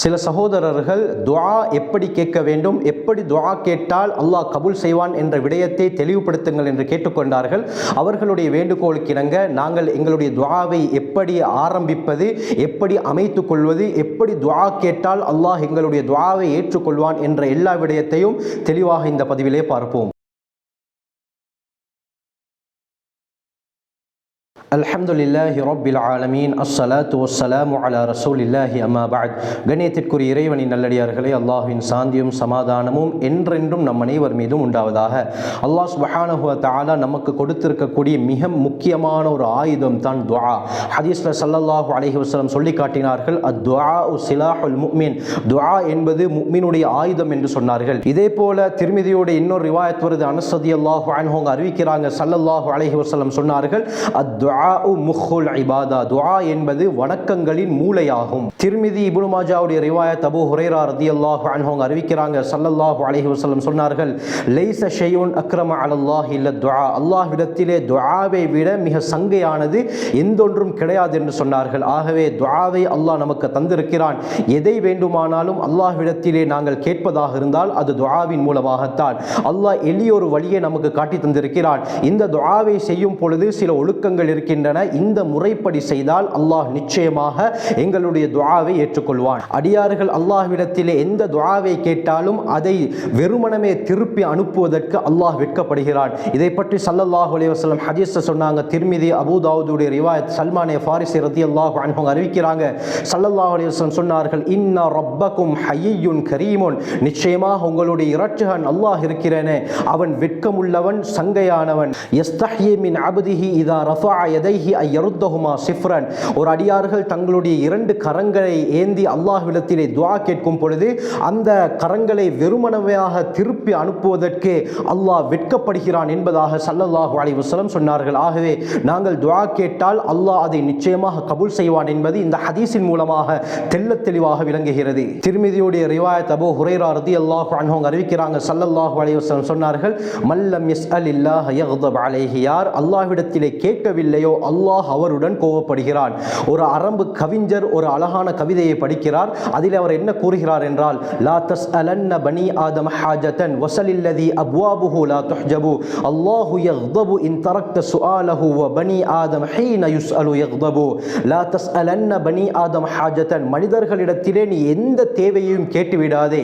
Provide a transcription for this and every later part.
சில சகோதரர்கள் துஆ எப்படி கேட்க வேண்டும், எப்படி துஆ கேட்டால் அல்லாஹ் கபூல் செய்வான் என்ற விடயத்தை தெளிவுபடுத்துங்கள் என்று கேட்டுக்கொண்டார்கள். அவர்களுடைய வேண்டுகோளுக்கிணங்க நாங்கள் எங்களுடைய துஆவை எப்படி ஆரம்பிப்பது, எப்படி அமைத்துக் கொள்வது, எப்படி துஆ கேட்டால் அல்லாஹ் எங்களுடைய துஆவை ஏற்றுக்கொள்வான் என்ற எல்லா விடயத்தையும் தெளிவாக இந்த பதிவிலே பார்ப்போம். அல்ஹம்துலில்லாஹி ரப்பில் ஆலமீன், அஸ்ஸலாத்து வஸ்ஸலாமு அலா ரசூலில்லாஹி அம்மா பஅத். கண்ணியத்திற்குரிய இறைவனின் நல்லடியார்களே, அல்லாஹ்வின் சாந்தியும் சமாதானமும் என்றென்றும் நம் அனைவர் மீதும் உண்டாவதாக. அல்லாஹ் சுப்ஹானஹு வ தஆலா நமக்கு கொடுத்திருக்கக்கூடிய மிக முக்கியமான ஒரு ஆயுதம் தான் துஆ. ஹதீஸ்ல ஸல்லல்லாஹு அலைஹி வஸல்லம் சொல்லி காட்டினார்கள், அத்துஆஉ சிலாஹுல் முஃமின், துஆ என்பது முஃமினுடைய ஆயுதம் என்று சொன்னார்கள். இதே போல திர்மிதியோட இன்னொரு ரிவாயத் வருது, அனஸ் ரலியல்லாஹு அன்ஹு அறிவிக்கிறாங்க, ஸல்லல்லாஹு அலைஹி வஸல்லம் சொன்னார்கள், அத்துஆ முஹுல் இபாதா, துஆ என்பது வணக்கங்களின் மூளையாகும். திர்மிதி இப்னு மாஜாவுடைய ரிவாயத் அபூ ஹுரைரா ரலியல்லாஹு அன்ஹு அறிவிக்கிறாங்க, ஸல்லல்லாஹு அலைஹி வஸல்லம் சொன்னார்கள், லைஸ ஷைஉன் அக்ரம அலல்லாஹி இல்ல துஆ, அல்லாஹ்விடத்திலே துஆவை விட மிக சங்கையானது எந்தொன்றும் கிடையாது என்று சொன்னார்கள். ஆகவே துஆவை அல்லாஹ் நமக்கு தந்திருக்கிறான். எதை வேண்டுமானாலும் அல்லாஹ்விடத்திலே நாங்கள் கேட்பதாக இருந்தால் அது துஆவின் மூலமாகத்தான். அல்லாஹ் எளியொரு வழியை நமக்கு காட்டி தந்திருக்கிறான். இந்த துஆவை செய்யும் பொழுது சில ஒழுக்கங்கள் இருக்கின்றன. இந்த முறைப்படி செய்தால் அல்லாஹ் நிச்சயமாக எங்களுடைய துஆவை ஏற்றுக்கொள்வான். அடியார்கள் அல்லாஹ்விடத்திலே எந்த துஆவை கேட்டாலும் அதை வெறுமனமே திருப்பி அனுப்புவதற்கு அல்லாஹ் வெட்கப்படுகிறான். இதை பற்றி ஸல்லல்லாஹு அலைஹி வஸல்லம் ஹதீஸ்ல சொன்னாங்க. திர்மிதி, அபூ தாவூதுடைய ரிவாயத், சல்மானே ஃபாரிஸி ரலியல்லாஹு அன்ஹு அறிவிக்கிறாங்க, ஸல்லல்லாஹு அலைஹி வஸல்லம் சொன்னார்கள், இன்ன ரப்பக்கும் ஹய்யுன் கரீமுன், நிச்சயமாக உங்களுடைய இரட்சகன் அல்லாஹ் இருக்கிறானே அவன் வெட்கமுள்ளவன், சங்கையானவன். யஸ்தஹ்யி மின் அப்திஹி இதா ரஃபஅ யதைஹி அய்யருத்தஹுமா சிஃப்ரன், ஒரு அடியார்கள் தங்களுடைய இரண்டு கரங்களை ஏந்தி அல்லாஹ்விடத்திலே துஆ கேட்கும் பொழுது அந்த கரங்களை வெறுமனவையாக திருப்பி அனுப்புவதற்கு அல்லாஹ் வெட்கப்படுகிறான் என்பதாக ஸல்லல்லாஹு அலைஹி வஸல்லம் சொன்னார்கள். ஆகவே நாங்கள் துஆ கேட்டால் அல்லாஹ் அதை நிச்சயமாக கபூல் செய்வான் என்பது இந்த ஹதீஸின் மூலமாக தெள்ளத் தெளிவாக விளங்குகிறது. திர்மிதியுடைய ரிவாயத் அபூ ஹுரைரா ரலியல்லாஹு அன்ஹு அறிவிக்கிறாங்க, ஸல்லல்லாஹு அலைஹி வஸல்லம் சொன்னார்கள், மல்லம் யஸ்அலில்லாஹ யக்தப் அலைஹி, யார் அல்லாஹ்விடத்திலே கேட்கவில்லையோ அல்லாஹ் அவருடன் கோபப்படுகிறான். ஒரு அரபு கவிஞர் ஒரு அழகான கவிதையை படிக்கிறார். அதில் அவர் என்ன கூறுகிறார் என்றால், லா தஸ்அலன்ன பனி ஆதம் ஹாஜதன் வஸலில்லதி அப்வாபுஹு லா துஹ்ஜபு, அல்லாஹு யக்தபு இன் தரக்த சுஆலஹு வ பனி ஆதம் ஹீன யுஸ்அலு யக்தபு, லா தஸ்அலன்ன பனி ஆதம் ஹாஜதன், மனிதர்களிடத்திலே நீ எந்த தேவையையும் கேட்டுவிடாதே,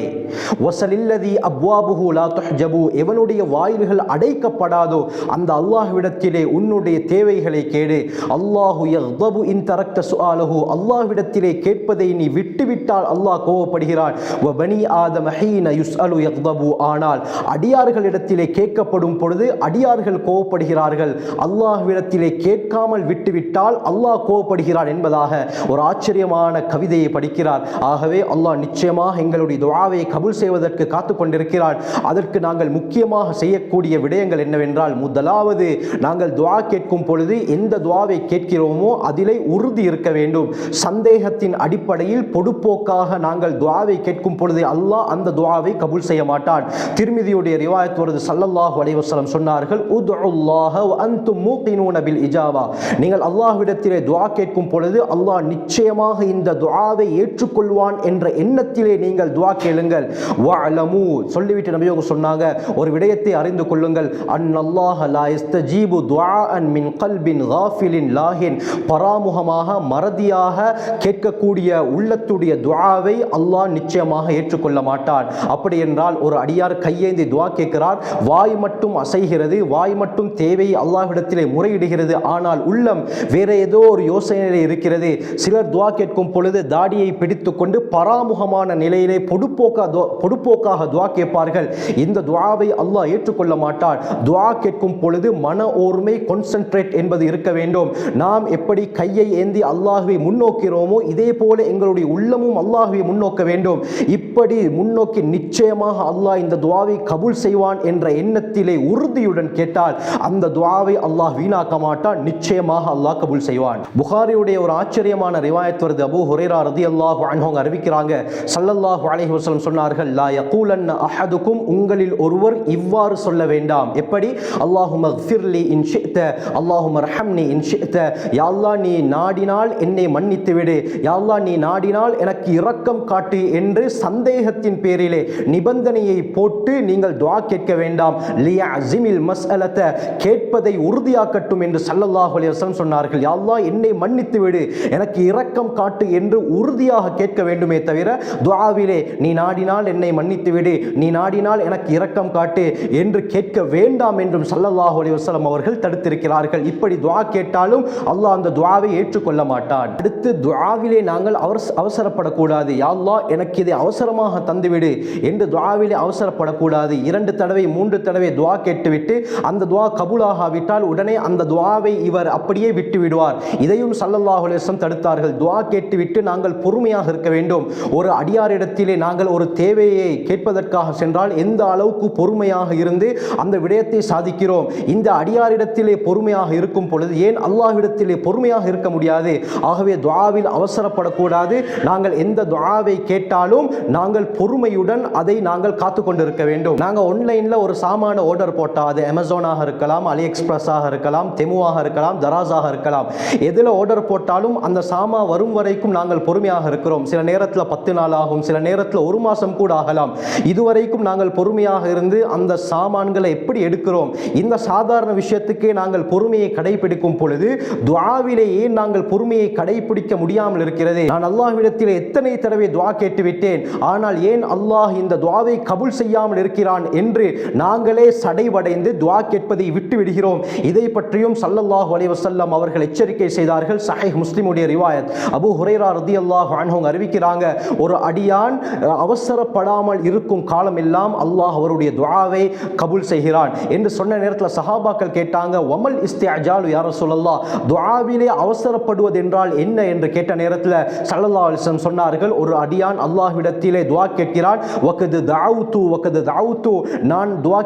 வஸலில்லதி அப்வாபுஹு லா துஹ்ஜபு, எவனுடைய வாயில்கள் அடைக்கப்படாதோ அந்த அல்லாஹ்விடத்திலே உன்னுடைய தேவைகளை கேடு. அல்லாஹு யக்தபு இன் தரக்த சுஆலஹு, அல்லாஹ்விடத்திலே கேட்பதை நீ விட்டுவிட்டால் அல்லாஹ் கோபப்படுகிறான். வ பனி ஆதம் ஹீன யுஸ்அலு யக்தபு, ஆனால் அடியார்களிடத்திலே கேட்கப்படும் பொழுது அடியார்கள் கோபப்படுகிறார்கள். அல்லாஹ்விடத்திலே கேட்காமல் விட்டுவிட்டால் அல்லாஹ் கோபப்படுகிறான் என்பதாக ஒரு ஆச்சரியமான கவிதையை படிக்கிறார். ஆகவே அல்லாஹ் நிச்சயமாக எங்களுடைய துஆவை கபூல் செய்வதற்கு காத்து கொண்டிருக்கிறான். அதற்கு நாங்கள் முக்கியமாக செய்யக்கூடிய விடயங்கள் என்னவென்றால், முதலாவது நாங்கள் துஆ கேட்கும் பொழுது எந்த துஆவை கேட்கிறோமோ அதிலே உறுதி இருக்க வேண்டும். சந்தேகத்தின் அடிப்படையில் பொடுப்போக்காக நாங்கள் துஆவை கேட்கும் பொழுது அல்லாஹ் அந்த துஆவை கபூல் செய்ய மாட்டான். திர்மிதியுடைய ரிவாயத் வருது, ஸல்லல்லாஹு அலைஹி வஸல்லம் சொன்னார்கள், உதுல்லாஹ வ அன்தும் மூகினூன பில் இஜாபா, நீங்கள் அல்லாஹ்விடத்திலே துஆ கேட்கும் பொழுது அல்லாஹ் நிச்சயமாக இந்த துஆவை ஏற்றுக்கொள்வான் என்ற எண்ணத்திலே நீங்கள் துஆ கேளுங்கள். வஅலமு, சொல்லிவிட்டு நபி அவங்க சொன்னாங்க, ஒரு விடயத்தை அறிந்து கொள்ளுங்கள், அன்னல்லாஹ லா யஸ்தஜீபு துஆஅன் மின் கல்பின் காஃபிலின் லாஹின், பராமுகமாக மறதியாக கேட்கக்கூடிய உள்ளத்துடைய துஆவை அல்லாஹ் நிச்சயமாக ஏற்றுக்கொள்ள மாட்டான். அப்படி என்றால் ஒரு அடியார் கையேந்தி துஆ கேட்கிறார், வாய் மட்டும் அசைகிறது, வாய் மட்டும் தேவையை அல்லாஹ்விடத்திலே முறையிடுகிறது, ஆனால் உள்ளம் வேற ஏதோ ஒரு யோசனையிலே இருக்கிறது. சிலர் துஆ கேட்கும் பொழுது தாடியை பிடித்து கொண்டு பராமுகமான நிலையிலே பொடுப்போக்காக துஆ கேட்பார்கள். இந்த துஆவை அல்லாஹ் ஏற்றுக்கொள்ள மாட்டான். துஆ கேட்கும் பொழுது மன ஓர்மை, கான்சென்ட்ரேட் என்பது இருக்க வேண்டும். நாம் எப்படி கையை ஏந்தி அல்லாஹ்வை முன்னோக்கிறோமோ இதே போல எங்களுடைய உள்ளமும் அல்லாஹ்வை முன்னோக்க வேண்டும். இப்படி முன்னோக்கி நிச்சயமாக அல்லாஹ் இந்த துஆவை கபூல் செய்வான் என்ற எண்ணத்திலே உறுதியுடன் கேட்டால் அந்த துஆவை அல்லாஹ் வீணாக்க மாட்டான். நிச்சயமாக அல்லாஹ் கபூல் செய்வான். புகாரியுடைய ஒரு ஆச்சரியமான ரிவாயத் வருது, அபூ ஹுரைரா ரலியல்லாஹு அன்ஹு அறிவிக்கிறாங்க, ஸல்லல்லாஹு அலைஹி வஸல்லம் சொன்னார்கள், லா யகூலன்ன அஹதுக்கும், உங்களில் ஒருவர் இவ்வாறு சொல்ல வேண்டாம். எப்படி? அல்லாஹும்ம ஃபிர்லி இன் ஷிஅத, அல்லாஹும்ம ரஹம் ஃபர்ஹம்னி இன் ஷிஅத, யா அல்லாஹ் நீ நாடினால் என்னை மன்னித்து விடு, யா அல்லாஹ் நீ நாடினால் எனக்கு இரக்கம் காட்டு என்று சந்தேகத்தின் பேரிலே நிபந்தனையை போட்டு நீங்கள் துஆ கேட்க வேண்டாம். லியஅஸிமில் மஸ்அலத, கேட்பதை உறுதியாக்கட்டும் என்று ஸல்லல்லாஹு அலைஹி வஸல்லம் சொன்னார்கள். யா அல்லாஹ் என்னை மன்னித்து விடு, எனக்கு இரக்கம் காட்டு என்று உறுதியாக கேட்க வேண்டுமே தவிர துஆவிலே நீ நாடினால் என்னை மன்னித்து விடு, நீ நாடினால் எனக்கு இரக்கம் காட்டு என்று கேட்க வேண்டாம் என்றும் ஸல்லல்லாஹு அலைஹி வஸல்லம் அவர்கள் தடுத்திருக்கிறார்கள். இப்படி துஆ கேட்டாலும் அல்லாஹ் அந்த துஆவை ஏற்றுக்கொள்ள மாட்டான். அடுத்து துஆவிலே நாங்கள் அவசரப்படக்கூடாது. யா அல்லாஹ் எனக்கு இதை அவசரமாக தந்துவிடு என்று துஆவிலே அவசரப்படக்கூடாது. 2 தடவை 3 தடவை துஆ கேட்டுவிட்டு அந்த துஆ கபூலாகாவிட்டால் உடனே அந்த துஆவை இவர் அப்படியே விட்டு விடுவார். இதையும் ஸல்லல்லாஹு அலைஹி வஸல்லம் தடுத்தார்கள். துஆ கேட்டுவிட்டு நாங்கள் பொறுமையாக இருக்க வேண்டும். ஒரு அடியாரிடத்திலே நாங்கள் ஒரு தேவையை கேட்பதற்காக சென்றால் எந்த அளவுக்கு பொறுமையாக இருந்து அந்த விடயத்தை சாதிக்கிறோம், இந்த அடியாரிடத்திலே பொறுமையாக இருக்கும் பொழுது ஏன் அல்லாஹ்விடத்திலே பொறுமையாக இருக்க முடியாது? ஆகவே துஆவில் அவசரப்படக்கூடாது. நாங்கள் எந்த துஆவை கேட்டாலும் நாங்கள் பொறுமையுடன் அதை நாங்கள் காத்து கொண்டிருக்க வேண்டும். நாங்கள் ஆன்லைன்ல ஒரு சாமான ஆர்டர் போட்டால் அது அமேசானாக இருக்கலாம், அலி எக்ஸ்பிரஸாக இருக்கலாம், தெமுவாக இருக்கலாம், தராஸாக இருக்கலாம், எதில் ஆர்டர் போட்டாலும் அந்த சாமா வரும் வரைக்கும் நாங்கள் பொறுமையாக இருக்கிறோம். சில நேரத்தில் 10 நாள் ஆகும், சில நேரத்தில் 1 மாதம் கூட ஆகலாம். இதுவரைக்கும் நாங்கள் பொறுமையாக இருந்து அந்த சாமான்களை எப்படி எடுக்கிறோம்? இந்த சாதாரண விஷயத்துக்கே நாங்கள் பொறுமையை கடைபிடிக்கும் பொழுது துஆவிலேயே நாங்கள் பொறுமையை கடைபிடிக்க முடியாமல் இருக்கிறது. நான் அல்லாஹ்விடத்தில் எத்தனை தடவை துஆ கேட்டு விட்டேன், ஆனால் ஏன் அல்லாஹ் இந்த துஆவை கபூல் செய்யாமல் இருக்கிறான் என்று நாங்களே சடைவடைந்து துஆ கேட்பதை விட்டு விடுகிறோம். இதை பற்றியும் ஸல்லல்லாஹு அலைஹி வஸல்லம் அவர்கள் எச்சரிக்கை செய்தார்கள். சஹீஹ் முஸ்லிமுடைய ரிவாயத், அபூ ஹுரைரா ரலியல்லாஹு அன்ஹு அறிவிக்கிறாங்க, ஒரு அடியான் அவசரப்படாமல் இருக்கும் காலம் எல்லாம் அல்லாஹ் அவருடைய துஆவை கபூல் செய்கிறான் என்று சொன்ன நேரத்தில் சஹாபாக்கள் கேட்டாங்க, வமல் இஸ்திஅஜாலு யா ரசூலல்லாஹ், துஆவிலே அவசரப்படுவது என்றால் என்ன என்று கேட்ட நேரத்தில் ஸல்லல்லாஹு அலைஹி வஸல்லம் சொன்னார்கள், ஒரு அடியான் அல்லாஹ்விடத்திலே துஆ கேட்கிறான், வகது தஅவுது, நான் துஆ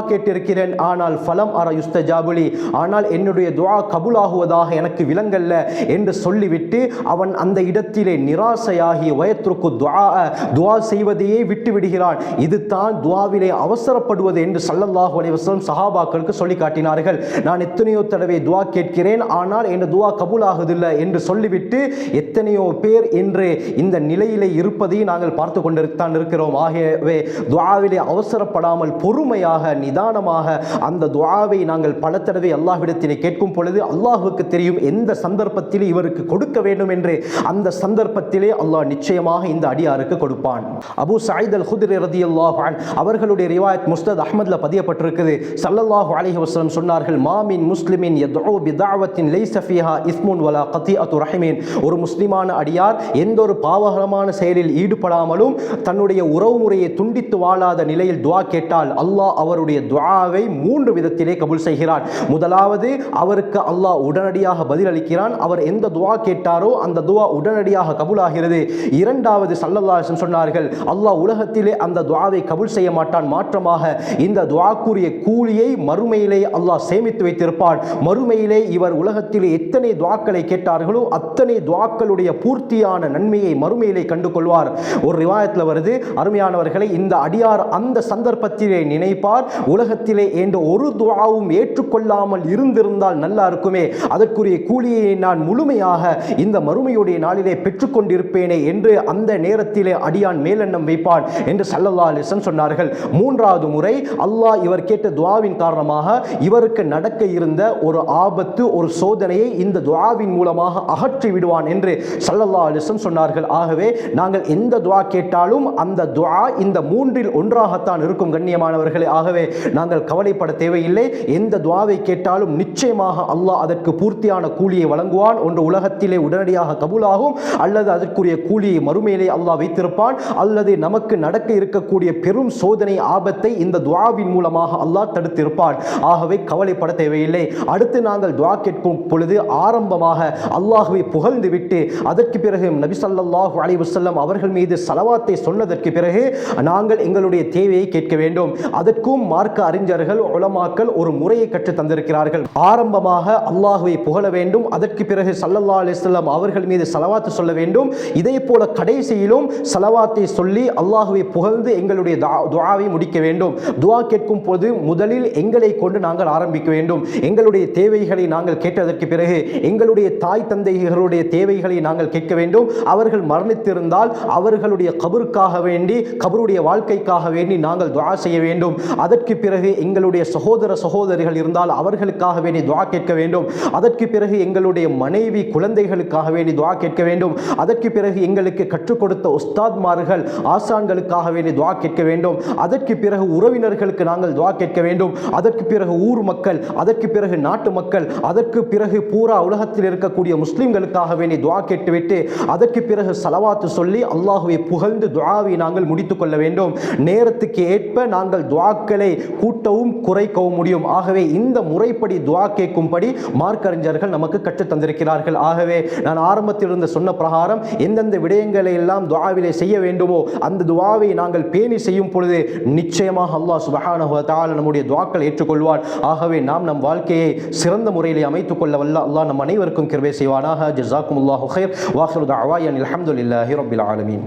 கேட்டிருக்கிறேன், ஆனால் ஃபலம் அர யுஸ்தஜாபுலி, ஆனால் என்னுடைய துஆ கபூலாகுவதாக எனக்கு விளங்கல்ல என்று சொல்லிவிட்டு அவன் அந்த இடத்திலே நிராசையாகி வயத்ருக்கு துஆ செய்வதையே விட்டு விடுகிறான். இது தான் துஆவிலே அவசரப்படுவது என்று ஸல்லல்லாஹு அலைஹி வஸல்லம் சஹாபாக்களுக்கு சொல்லி காட்டினார்கள். நான் எத்தனையோ தடவை துஆ கேட்கிறேன், ஆனால் என் துஆ கபூலாகுதில்லை என்று சொல்லிவிட்டு எத்தனையோ பேர் இன்று இந்த நிலையிலே இருப்பதை நாங்கள் பார்த்து கொண்டுதான் இருக்கிறோம். ஆகவே துஆவிலே அவசரப்படாமல் பொறுமையாக நிதானமாக அந்த துஆவை நாங்கள் பல தடவை அல்லாஹ்விடத்திலே கேட்கும் பொழுது அல்லாஹ்வுக்கு தெரியும் எந்த சந்தர்ப்பத்திலே இவருக்கு கொடுக்க வேண்டும் என்று. அந்த சந்தர்ப்பத்திலே அல்லாஹ் நிச்சயமாக இந்த அடியாருக்கு கொடுப்பான். அபூ சயீத் அல் குத்ரி ரலியல்லாஹு அன்ஹு அவர்களுடைய ரிவாயத் முஸ்னத் அஹ்மத்ல பதியப்பட்டிருக்கிறது. ஸல்லல்லாஹு அலைஹி வஸல்லம் சொன்னார்கள், மாமின் முஸ்லிமின் யதுஉ பிதஅவத்தின் லைஸ ஃபீஹா இஸ்முன் வலா கதிஅத்து ரஹிமின், ஒரு முஸ்லிமான அடியார் எந்த ஒரு பாவகரமான செயலில் ஈடுபடாமலும் தன்னுடைய உறவு முறையை துண்டித்து வாழாத நிலையில் துஆ கேட்டால் அல்லாஹ் அவருடைய துஆவை 3 விதத்திலே கபூல் செய்கிறான். முதலாவது, அவருக்கு அல்லாஹ் உடனடியாக பதிலளிக்கிறான். அவர் எந்த துஆ கேட்டாரோ அந்த துஆ உடனடியாக கபூலாகிறது. இரண்டாவது, ஸல்லல்லாஹு அலைஹி வஸல்லம் சொன்னார்கள், அல்லாஹ் உலகத்திலே அந்த துஆவை கபூல் செய்ய மாட்டான், மாற்றமாக இந்த துஆக்குரிய கூலியை மறுமையிலே அல்லாஹ் சேமித்து வைத்திருப்பான். மறுமையிலே இவர் உலகத்திலே எத்தனை துஆக்களை கேட்டார்களோ அத்தனை துஆக்களுடைய பூர்த்தியான நன்மையை மறுமையிலே கண்டு கொள்வார். ஒரு ரிவாயத்தில் வருது, அருமையானவர்களை, இந்த அடியார் அந்த சந்தர்ப்பத்திலே நினைப்பார், உலகத்திலே என்ற ஒரு துஆவும் ஏற்றுக்கொள்ளாமல் இருந்திருந்தால் நல்லா இருக்குமே, அதற்குரிய கூலியை நான் முழுமையாக இந்த மறுமையுடைய நாளிலே பெற்றுக்கொண்டிருப்பேனே என்று அந்த நேரத்திலே அடியான் மேலெண்ணம் வைப்பான் என்று ஸல்லல்லாஹு அலைஹி வஸல்லம் சொன்னார்கள். மூன்றாவது முறை அல்லாஹ் இவர் கேட்ட துஆவின் காரணமாக இவருக்கு நடக்க இருந்த ஒரு ஆபத்து, ஒரு சோதனையை இந்த துஆவின் மூலமாக அகற்றி விடுவான் என்று ஸல்லல்லாஹு அலைஹி வஸல்லம் சொன்னார்கள். ஆகவே நாங்கள் எந்த துஆ கேட்டாலும் அந்த துஆ இந்த 3இல் ஒன்றாகத்தான் இருக்கும் கண்ணியமானவர்களே. ஆகவே நாங்கள் கவலைப்பட தேவையில்லை. எந்த துஆவை கேட்டாலும் நிச்சயமாக அல்லாஹ் அதற்கு பூர்த்தியான கூலியை வழங்குவான். ஒன்று உலகத்திலே உடனடியாக கபூலாகும், அல்லது அதற்குரிய கூலியை மறுமையிலே அல்லாஹ் வைத்திருப்பான், அல்லது நமக்கு நடக்க இருக்கக்கூடிய பெரும் சோதனை ஆபத்தை இந்த துஆவின் மூலமாக அல்லாஹ் தடுத்திருப்பான். ஆகவே கவலைப்பட தேவையில்லை. அடுத்து நாங்கள் துஆ கேட்கும் பொழுது ஆரம்பமாக அல்லாஹ்வை புகழ்ந்து விட்டு அதற்கு பிறகு நபி ஸல்லல்லாஹு அலைஹி வஸல்லம் அவர்கள் மீது ஸலவாத்தை சொன்னதற்கு பிறகு நாங்கள் எங்களுடைய தேவையை கேட்க வேண்டும். அதற்கும் மார்க்க அறிஞர்கள் உலமாக்கள் ஒரு முறையை கற்று தந்திருக்கிறார்கள். ஆரம்பமாக அல்லாஹ்வை புகழ வேண்டும், அதற்கு பிறகு ஸல்லல்லாஹு அலைஹி வஸல்லம் அவர்கள் மீது ஸலவாத்து சொல்ல வேண்டும். இதே போல கடைசியிலும் ஸலவாத்தை சொல்லி அல்லாஹ்வை புகழ்ந்து எங்களுடைய துஆவை முடிக்க வேண்டும். துஆ கேட்கும் போது முதலில் எங்களை கொண்டு நாங்கள் ஆரம்பிக்க வேண்டும். எங்கள் எங்களுடைய தேவைகளை நாங்கள் கேட்டதற்கு பிறகு எங்களுடைய தாய் தந்தைகளுடைய தேவைகளை நாங்கள் கேட்க வேண்டும். அவர்கள் மரணித்திருந்தால் அவர்களுடைய கபருக்காக வேண்டி, கபருடைய வாழ்க்கைக்காக வேண்டி நாங்கள் துஆ செய்ய வேண்டும். அதற்கு பிறகு எங்களுடைய சகோதர சகோதரிகள் இருந்தால் அவர்களுக்காக வேண்டி துஆ கேட்க வேண்டும். அதற்கு பிறகு எங்களுடைய மனைவி குழந்தைகளுக்காக வேண்டி துஆ கேட்க வேண்டும். அதற்கு பிறகு எங்களுக்கு கற்றுக் கொடுத்த உஸ்தாத்மார்கள் ஆசான்களுக்காக வேண்டி துஆ கேட்க வேண்டும். அதற்கு பிறகு உறவினர்களுக்கு நாங்கள் துஆ கேட்க வேண்டும். அதற்கு பிறகு ஊர் மக்கள், அதற்கு பிறகு நாட்டு மக்கள், அதற்கு பிறகு பூரா உலகத்தில் இருக்கக்கூடிய முஸ்லிம்களுக்காக வேண்டி துஆ கேட்டுவிட்டு அதற்கு பிறகு ஸலவாத்து சொல்லி அல்லாஹ்வை புகழ்ந்து துஆவை நாங்கள் முடித்துக் கொள்ள வேண்டும். நேரத்துக்கு ஏற்ப நாங்கள் துஆக்களை கூட்டவும் குறைக்கவும் முடியும். ஆகவே இந்த முறைப்படி துஆ கேட்கும்படி மார்க்கறிஞர்கள் நமக்கு கற்றுத் தந்திருக்கிறார்கள். ஆகவே நான் ஆரம்பத்தில் இருந்து சொன்ன பிரகாரம் எந்தெந்த விடயங்களை எல்லாம் துஆவிலே செய்ய வேண்டுமோ அந்த துஆவை நாங்கள் பேணி செய்யும் பொழுது நிச்சயமாக அல்லாஹ் சுப்ஹானஹு வ தஆலா நம்முடைய துஆக்களை ஏற்றுக்கொள்வார். ஆகவே நாம் நம் வாழ்க்கையை சிறந்த முறையிலே அமைத்துக் கொள்ள வல்ல அல்லாஹ் நம் அனைவருக்கும் கிருபை செய்வானாக. ஜஸாக்குமுல்லாஹு கைர். வாஹிரு தஅவானா அல்ஹம்துலில்லாஹி ரப்பில் ஆலமீன்.